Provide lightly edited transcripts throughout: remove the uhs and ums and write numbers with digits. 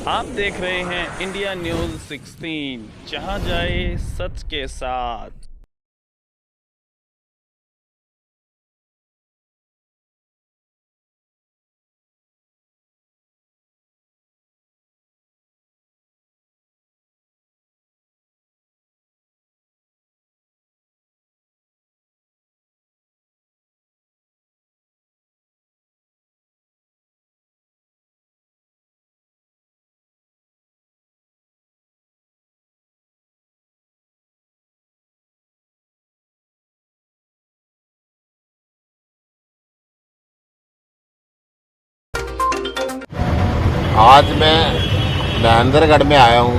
आप देख रहे हैं इंडिया न्यूज 16, जहां जाए सच के साथ। आज मैं महेंद्रगढ़ में आया हूँ।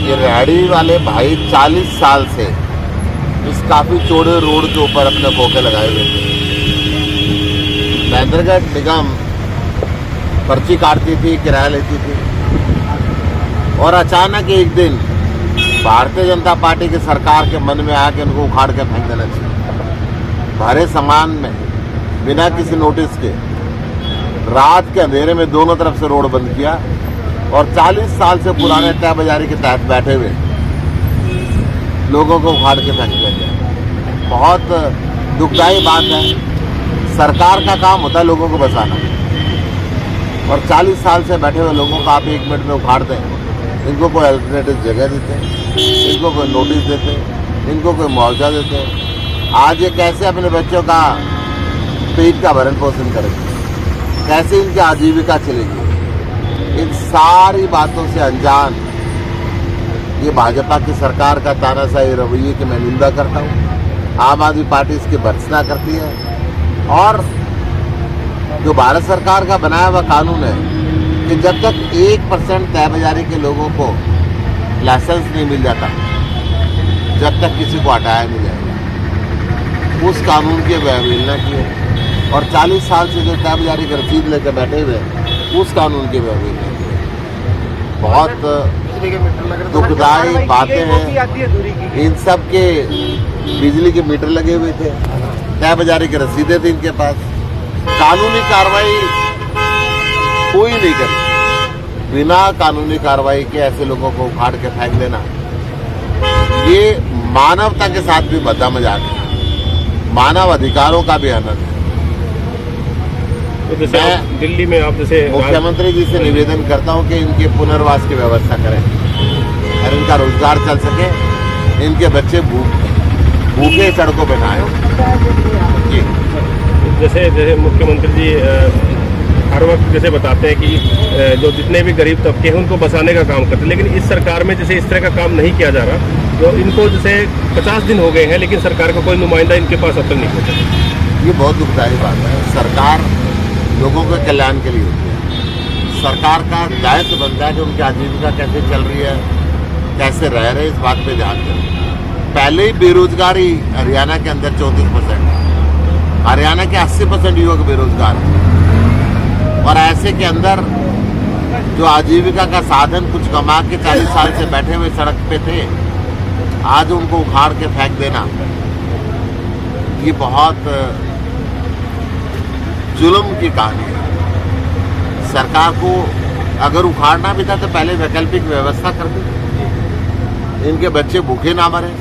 ये रेहड़ी वाले भाई 40 साल से इस काफ़ी चौड़े रोड के ऊपर अपने खोखे लगाए हुए थे। महेंद्रगढ़ निगम पर्ची काटती थी, किराया लेती थी, और अचानक एक दिन भारतीय जनता पार्टी की सरकार के मन में आया कि उनको उखाड़ के फेंक देना चाहिए। भरे सामान में बिना किसी नोटिस के रात के अंधेरे में दोनों तरफ से रोड बंद किया और 40 साल से पुराने तय बाजारी के तहत बैठे हुए लोगों को उखाड़ के फेंक दिया गया। बहुत दुखदायी बात है। सरकार का काम होता है लोगों को बचाना, और 40 साल से बैठे हुए लोगों को आप 1 मिनट में उखाड़ दें। इनको कोई अल्टरनेटिव जगह देते, इनको कोई नोटिस देते, इनको कोई मुआवजा देते। आज ये कैसे अपने बच्चों का पेट का भरण पोषण करेंगे, कैसे इनकी आजीविका चलेगी? इन सारी बातों से अनजान ये भाजपा की सरकार का तानाशाही रवैये की मैं निंदा करता हूँ। आम आदमी पार्टी इसकी भर्त्सना करती है, और जो भारत सरकार का बनाया हुआ कानून है कि जब तक 1% तय बाजारी के लोगों को लाइसेंस नहीं मिल जाता, जब तक किसी को हटाया नहीं जाएगा, उस कानून की अवहेलना की है। और 40 साल से जो तय बाजारी की रसीद लेकर बैठे हुए हैं, उस कानून की अवहेलना की है। बहुत दुखदायी बातें हैं। इन सब के बिजली के मीटर लगे हुए थे, तय बाजारी की रसीदें थी इनके पास। कानूनी कार्रवाई कोई नहीं करी। बिना कानूनी कार्रवाई के ऐसे लोगों को उखाड़ के फेंक देना, ये मानवता के साथ भी बद्दा मजाक है, मानव अधिकारों का भी हनन है। तो जैसे दिल्ली में आप जैसे मुख्यमंत्री जी से निवेदन करता हूं कि इनके पुनर्वास की व्यवस्था करें और इनका रोजगार चल सके, इनके बच्चे भूखे सड़कों पर ना आए। जैसे मुख्यमंत्री जी हर वक्त जैसे बताते हैं कि जो जितने भी गरीब तबके हैं उनको बसाने का काम करते हैं, लेकिन इस सरकार में जैसे इस तरह का काम नहीं किया जा रहा। तो इनको जैसे 50 दिन हो गए हैं, लेकिन सरकार का कोई नुमाइंदा इनके पास अब तक नहीं पहुंचा। ये बहुत दुखदायी बात है। सरकार लोगों के कल्याण के लिए होती है। सरकार का दायित्व बनता है कि उनकी आजीविका कैसे चल रही है, कैसे रह रहे, इस बात पे ध्यान दें। पहले ही बेरोजगारी हरियाणा के अंदर 34%, हरियाणा के 80% युवक बेरोजगार हैं, और ऐसे के अंदर जो आजीविका का साधन कुछ कमा के 40 साल से बैठे हुए सड़क पे थे, आज उनको उखाड़ के फेंक देना, ये बहुत जुल्म की कहानी है। सरकार को अगर उखाड़ना भी था तो पहले वैकल्पिक व्यवस्था कर दी। इनके बच्चे भूखे ना मरे,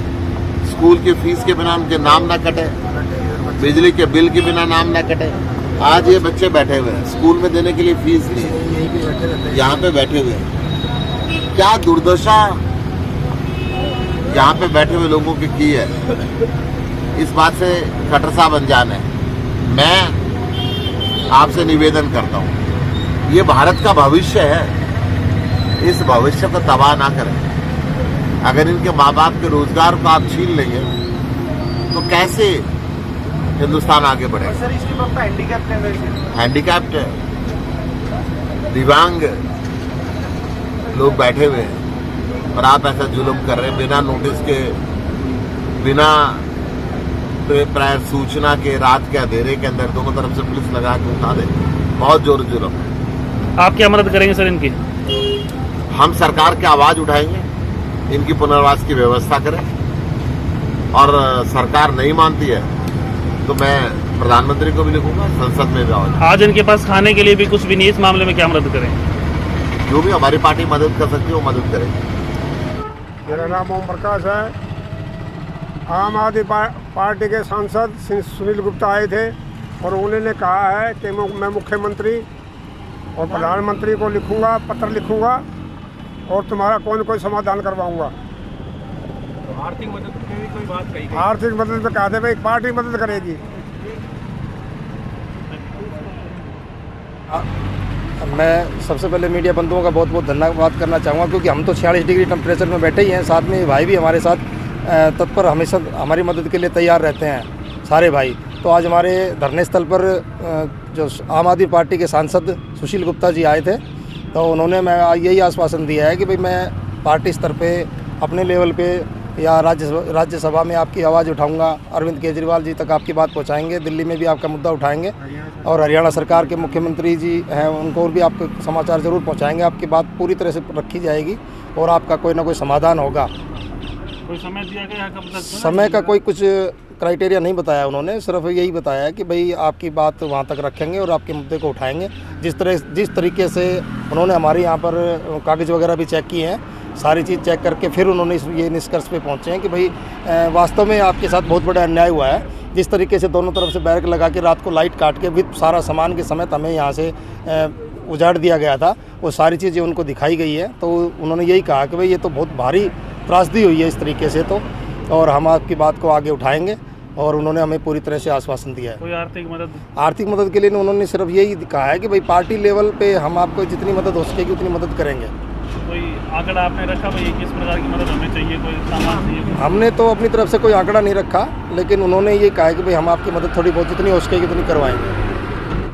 स्कूल की फीस के बिना उनके नाम ना कटे, बिजली के बिल के बिना नाम ना कटे। आज ये बच्चे बैठे हुए हैं, स्कूल में देने के लिए फीस नहीं, यहाँ पे बैठे हुए हैं। क्या दुर्दशा यहाँ पे बैठे हुए लोगों की है, इस बात से खट्टर साहब अनजान है। मैं आपसे निवेदन करता हूँ, ये भारत का भविष्य है, इस भविष्य को तबाह ना करें। अगर इनके माँ बाप के रोजगार को आप छीन लेंगे तो कैसे हिंदुस्तान आगे बढ़ेगा? सर, इसके पापा हैंडीकैप्ड है, दिव्यांग लोग बैठे हुए हैं, और आप ऐसा जुल्म कर रहे हैं बिना नोटिस के, बिना प्रायर सूचना के, रात के अंधेरे के अंदर दोनों तरफ से पुलिस लगा के उठा दे। बहुत जोर जुल्म है। आप क्या मदद करेंगे सर इनकी? हम सरकार की आवाज उठाएंगे, इनकी पुनर्वास की व्यवस्था करें, और सरकार नहीं मानती है तो मैं प्रधानमंत्री को भी लिखूंगा, संसद में भी आवाज। आज इनके पास खाने के लिए भी कुछ भी नहीं, इस मामले में क्या मदद करें? जो भी हमारी पार्टी मदद कर सकती है वो मदद करेगी। मेरा नाम ओम प्रकाश है। आम आदमी पार्टी के सांसद सुनील गुप्ता आए थे और उन्होंने कहा है कि मैं मुख्यमंत्री और प्रधानमंत्री को लिखूंगा, पत्र लिखूंगा और तुम्हारा कोई न कोई समाधान करवाऊंगा। आर्थिक मदद की भी कोई बात कही? आर्थिक मदद में कहा था भाई पार्टी मदद करेगी। मैं सबसे पहले मीडिया बंधुओं का बहुत बहुत धन्यवाद करना चाहूँगा, क्योंकि हम तो 46 डिग्री टेम्परेचर में बैठे ही हैं, साथ में भाई भी हमारे साथ तत्पर हमेशा हमारी मदद के लिए तैयार रहते हैं सारे भाई। तो आज हमारे धरने स्थल पर जो आम आदमी पार्टी के सांसद सुशील गुप्ता जी आए थे, तो उन्होंने मैं यही आश्वासन दिया है कि भाई मैं पार्टी स्तर पे अपने लेवल पे या राज्यसभा में आपकी आवाज़ उठाऊंगा, अरविंद केजरीवाल जी तक आपकी बात पहुंचाएंगे, दिल्ली में भी आपका मुद्दा उठाएंगे और हरियाणा सरकार के मुख्यमंत्री जी हैं उनको भी आपको समाचार ज़रूर पहुंचाएंगे। आपकी बात पूरी तरह से रखी जाएगी और आपका कोई ना कोई समाधान होगा। कोई समय दिया गया कब तक? समय का कोई कुछ क्राइटेरिया नहीं बताया उन्होंने, सिर्फ यही बताया है कि भाई आपकी बात वहाँ तक रखेंगे और आपके मुद्दे को उठाएंगे। जिस तरीके से उन्होंने हमारे यहाँ पर कागज़ वगैरह भी चेक किए हैं, सारी चीज़ चेक करके फिर उन्होंने ये निष्कर्ष पे पहुँचे हैं कि भाई वास्तव में आपके साथ बहुत बड़ा अन्याय हुआ है। जिस तरीके से दोनों तरफ से बैरक लगा के रात को लाइट काट के विद सारा सामान के समेत हमें यहाँ से उजाड़ दिया गया था, वो सारी चीज़ें उनको दिखाई गई है। तो उन्होंने यही कहा कि भाई ये तो बहुत भारी त्रासदी हुई है इस तरीके से, तो और हम आपकी बात को आगे उठाएंगे और उन्होंने हमें पूरी तरह से आश्वासन दिया है। कोई आर्थिक मदद के लिए उन्होंने सिर्फ यही कहा है कि भाई पार्टी लेवल पे हम आपको जितनी मदद हो सकेगी उतनी मदद करेंगे। कोई आंकड़ा आपने रखा भाई किस प्रकार की मदद हमें चाहिए, कोई सामान चाहिए? हमने तो अपनी तरफ से कोई आंकड़ा नहीं रखा, लेकिन उन्होंने ये कहा है कि भाई हम आपकी मदद थोड़ी बहुत जितनी हो सकेगी उतनी करवाएंगे।